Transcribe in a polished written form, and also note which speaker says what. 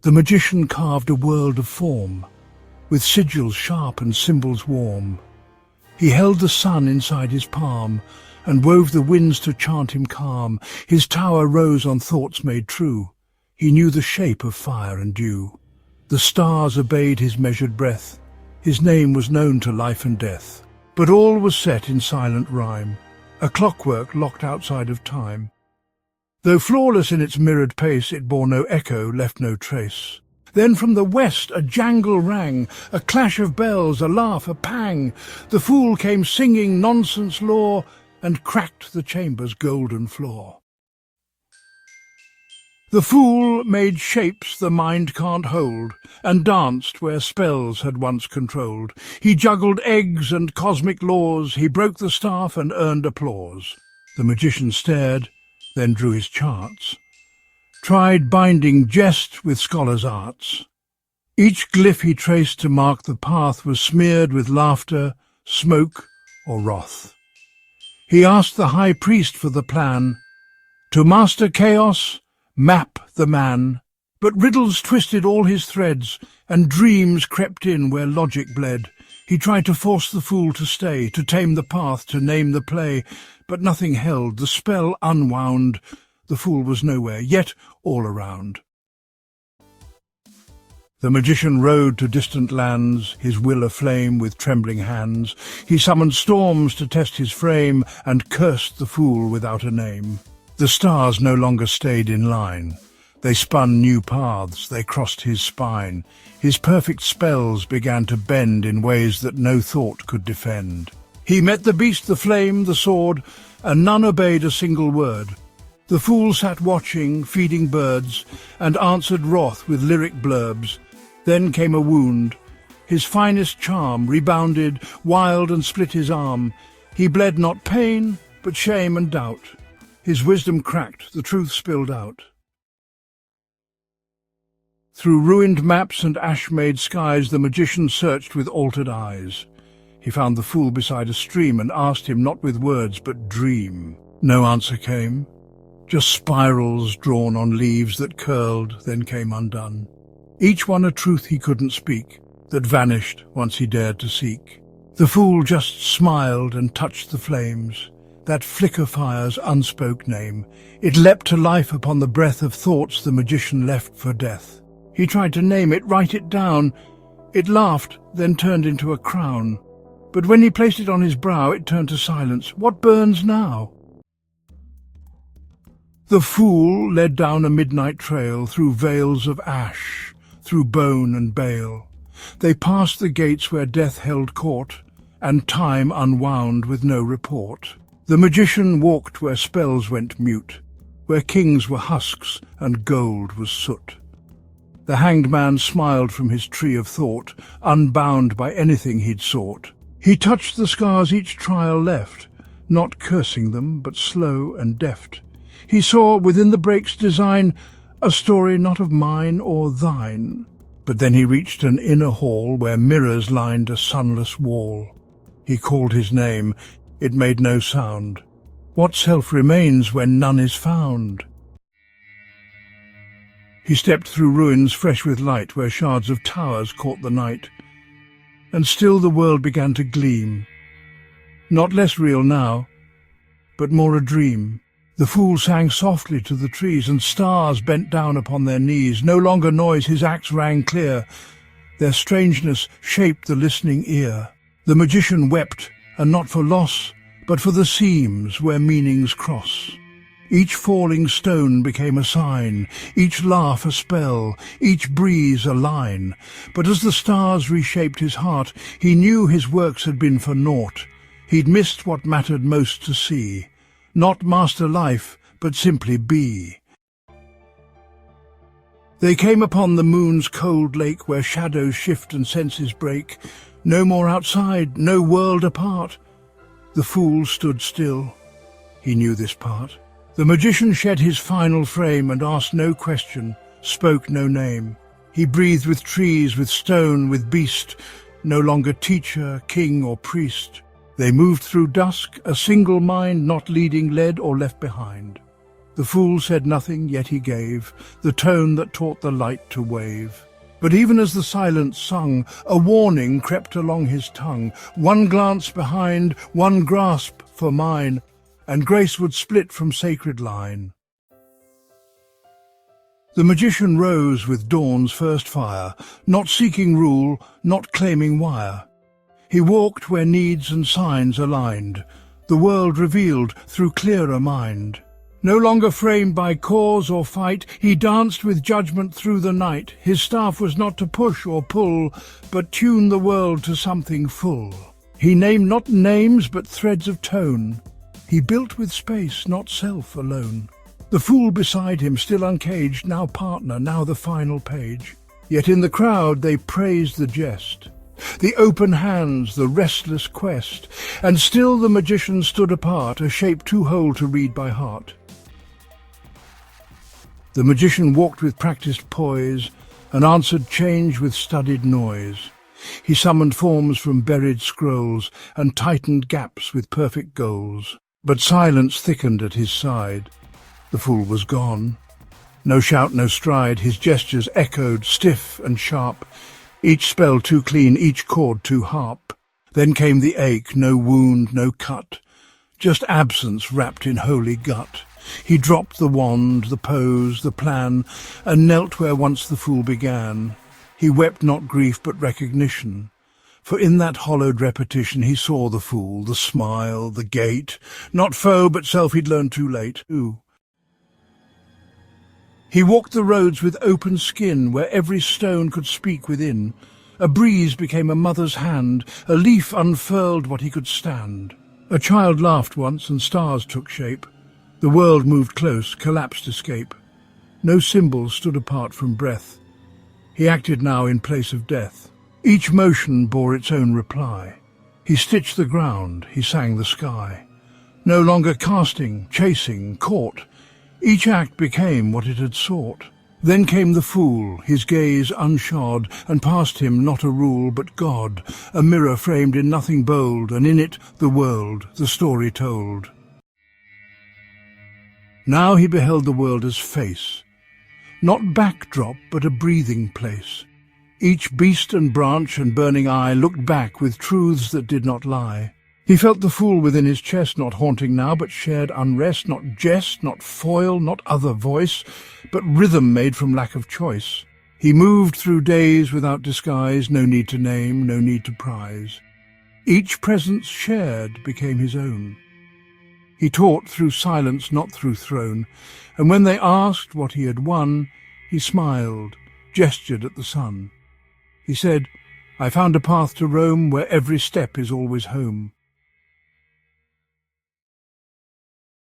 Speaker 1: The magician carved a world of form, with sigils sharp and symbols warm. He held the sun inside his palm, and wove the winds to chant him calm. His tower rose on thoughts made true. He knew the shape of fire and dew. The stars obeyed his measured breath. His name was known to life and death. But all was set in silent rhyme, a clockwork locked outside of time. Though flawless in its mirrored pace, it bore no echo, left no trace. Then from the west a jangle rang, a clash of bells, a laugh, a pang. The fool came singing nonsense lore, and cracked the chamber's golden floor. The fool made shapes the mind can't hold, and danced where spells had once controlled. He juggled eggs and cosmic laws, he broke the staff and earned applause. The magician stared, then drew his charts, tried binding jest with scholars' arts. Each glyph he traced to mark the path was smeared with laughter, smoke, or wrath. He asked the high priest for the plan, to master chaos, map the man. But riddles twisted all his threads, and dreams crept in where logic bled. He tried to force the fool to stay, to tame the path, to name the play, but nothing held, the spell unwound. The fool was nowhere, yet all around. The magician rode to distant lands, his will aflame with trembling hands. He summoned storms to test his frame, and cursed the fool without a name. The stars no longer stayed in line. They spun new paths, they crossed his spine. His perfect spells began to bend in ways that no thought could defend. He met the beast, the flame, the sword, and none obeyed a single word. The fool sat watching, feeding birds, and answered wrath with lyric blurbs. Then came a wound. His finest charm rebounded, wild, and split his arm. He bled not pain, but shame and doubt. His wisdom cracked, the truth spilled out. Through ruined maps and ash-made skies, the magician searched with altered eyes. He found the fool beside a stream and asked him not with words, but dream. No answer came, just spirals drawn on leaves that curled, then came undone. Each one a truth he couldn't speak, that vanished once he dared to seek. The fool just smiled and touched the flames, that flicker fire's unspoke name. It leapt to life upon the breath of thoughts the magician left for death. He tried to name it, write it down. It laughed, then turned into a crown. But when he placed it on his brow, it turned to silence. What burns now? The fool led down a midnight trail, through veils of ash, through bone and bale. They passed the gates where death held court, and time unwound with no report. The magician walked where spells went mute, where kings were husks and gold was soot. The hanged man smiled from his tree of thought, unbound by anything he'd sought. He touched the scars each trial left, not cursing them, but slow and deft. He saw within the break's design a story not of mine or thine. But then he reached an inner hall where mirrors lined a sunless wall. He called his name. It made no sound. What self remains when none is found? He stepped through ruins fresh with light, where shards of towers caught the night. And still the world began to gleam. Not less real now, but more a dream. The fool sang softly to the trees, and stars bent down upon their knees. No longer noise, his axe rang clear. Their strangeness shaped the listening ear. The magician wept, and not for loss, but for the seams where meanings cross. Each falling stone became a sign, each laugh a spell, each breeze a line. But as the stars reshaped his heart, he knew his works had been for naught. He'd missed what mattered most to see, not master life, but simply be. They came upon the moon's cold lake, where shadows shift and senses break. No more outside, no world apart. The fool stood still. He knew this part. The magician shed his final frame and asked no question, spoke no name. He breathed with trees, with stone, with beast, no longer teacher, king or priest. They moved through dusk, a single mind, not leading, led or left behind. The fool said nothing, yet he gave the tone that taught the light to wave. But even as the silence sung, a warning crept along his tongue. One glance behind, one grasp for mine, and grace would split from sacred line. The magician rose with dawn's first fire, not seeking rule, not claiming wire. He walked where needs and signs aligned, the world revealed through clearer mind. No longer framed by cause or fight, he danced with judgment through the night. His staff was not to push or pull, but tune the world to something full. He named not names, but threads of tone. He built with space, not self alone. The fool beside him, still uncaged, now partner, now the final page. Yet in the crowd they praised the jest, the open hands, the restless quest, and still the magician stood apart, a shape too whole to read by heart. The magician walked with practiced poise, and answered change with studied noise. He summoned forms from buried scrolls, and tightened gaps with perfect goals. But silence thickened at his side. The fool was gone. No shout, no stride, his gestures echoed, stiff and sharp, each spell too clean, each chord too harp. Then came the ache, no wound, no cut, just absence wrapped in holy gut. He dropped the wand, the pose, the plan, and knelt where once the fool began. He wept not grief but recognition, for in that hollowed repetition he saw the fool, the smile, the gait, not foe but self he'd learned too late. He walked the roads with open skin, where every stone could speak within. A breeze became a mother's hand, a leaf unfurled what he could stand. A child laughed once, and stars took shape. The world moved close, collapsed escape. No symbol stood apart from breath. He acted now in place of death. Each motion bore its own reply. He stitched the ground, he sang the sky. No longer casting, chasing, caught. Each act became what it had sought. Then came the fool, his gaze unshod, and past him not a rule but God, a mirror framed in nothing bold, and in it the world, the story told. Now he beheld the world as face, not backdrop but a breathing place. Each beast and branch and burning eye looked back with truths that did not lie. He felt the fool within his chest, not haunting now but shared unrest, not jest, not foil, not other voice, but rhythm made from lack of choice. He moved through days without disguise, no need to name, no need to prize. Each presence shared became his own. He taught through silence, not through throne, and when they asked what he had won, he smiled, gestured at the sun. He said, "I found a path to Rome where every step is always home."